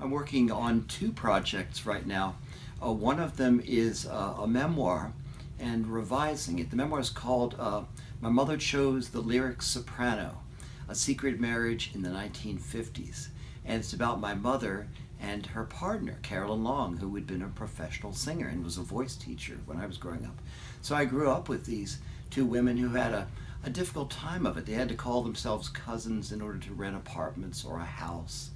I'm working on two projects right now. One of them is a memoir and revising it. The memoir is called My Mother Chose the Lyric Soprano, A Secret Marriage in the 1950s. And it's about my mother and her partner, Carolyn Long, who had been a professional singer and was a voice teacher when I was growing up. So I grew up with these two women who had a difficult time of it. They had to call themselves cousins in order to rent apartments or a house.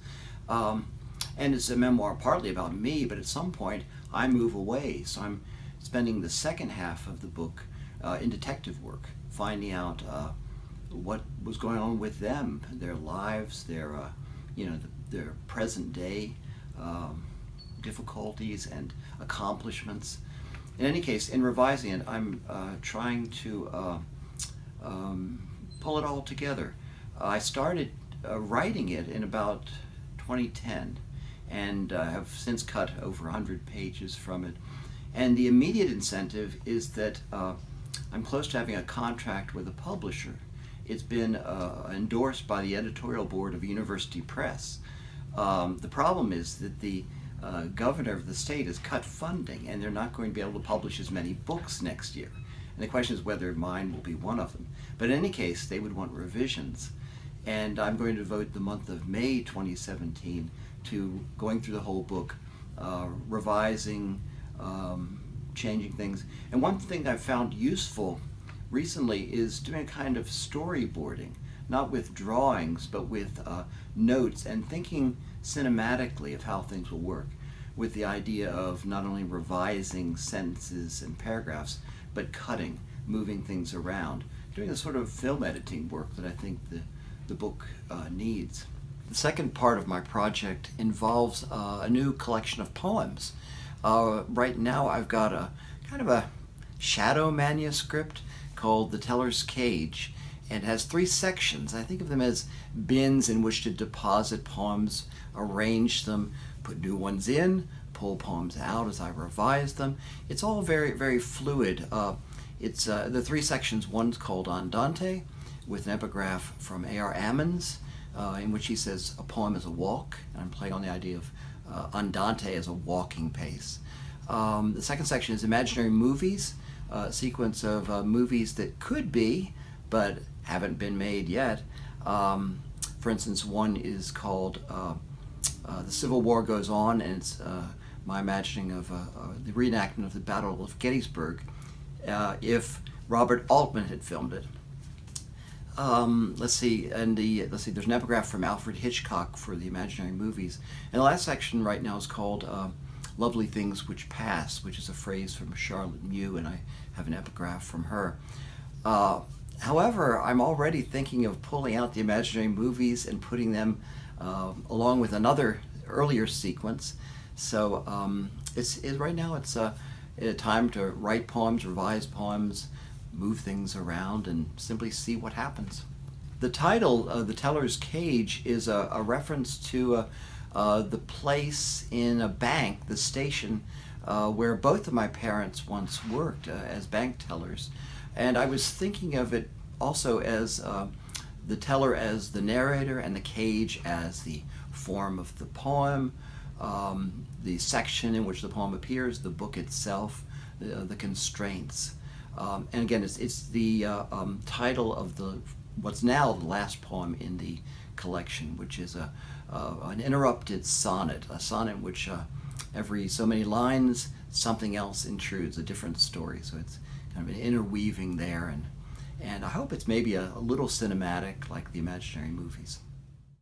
And it's a memoir partly about me, but at some point I move away. So I'm spending the second half of the book in detective work, finding out what was going on with them, their lives, their present day difficulties and accomplishments. In any case, in revising it, I'm trying to pull it all together. I started writing it in about 2010 and have since cut over 100 pages from it. And the immediate incentive is that I'm close to having a contract with a publisher. It's been endorsed by the editorial board of University Press. The problem is that the governor of the state has cut funding, and they're not going to be able to publish as many books next year. And the question is whether mine will be one of them. But in any case, they would want revisions. And I'm going to devote the month of May 2017 to going through the whole book, revising, changing things. And one thing I've found useful recently is doing a kind of storyboarding, not with drawings, but with notes, and thinking cinematically of how things will work, with the idea of not only revising sentences and paragraphs, but cutting, moving things around, doing the sort of film editing work that I think the book needs. The second part of my project involves a new collection of poems. Right now I've got a kind of a shadow manuscript called The Teller's Cage, and it has three sections. I think of them as bins in which to deposit poems, arrange them, put new ones in, pull poems out as I revise them. It's all very, very fluid. It's the three sections. One's called Andante, with an epigraph from A.R. Ammons, in which he says a poem is a walk, and I'm playing on the idea of andante as a walking pace. The second section is imaginary movies, a sequence of movies that could be, but haven't been made yet. For instance, one is called The Civil War Goes On, and it's my imagining of the reenactment of the Battle of Gettysburg if Robert Altman had filmed it. Let's see, there's an epigraph from Alfred Hitchcock for the imaginary movies. And the last section right now is called Lovely Things Which Pass, which is a phrase from Charlotte Mew, and I have an epigraph from her. However, I'm already thinking of pulling out the imaginary movies and putting them along with another earlier sequence. So right now it's a time to write poems, revise poems, move things around, and simply see what happens. The title, The Teller's Cage, is a reference to the place in a bank, the station, where both of my parents once worked as bank tellers. And I was thinking of it also as the teller as the narrator and the cage as the form of the poem, the section in which the poem appears, the book itself, the constraints. And again, it's the title of what's now the last poem in the collection, which is an interrupted sonnet, a sonnet in which every so many lines something else intrudes, a different story. So it's kind of an interweaving there, and I hope it's maybe a little cinematic like the imaginary movies.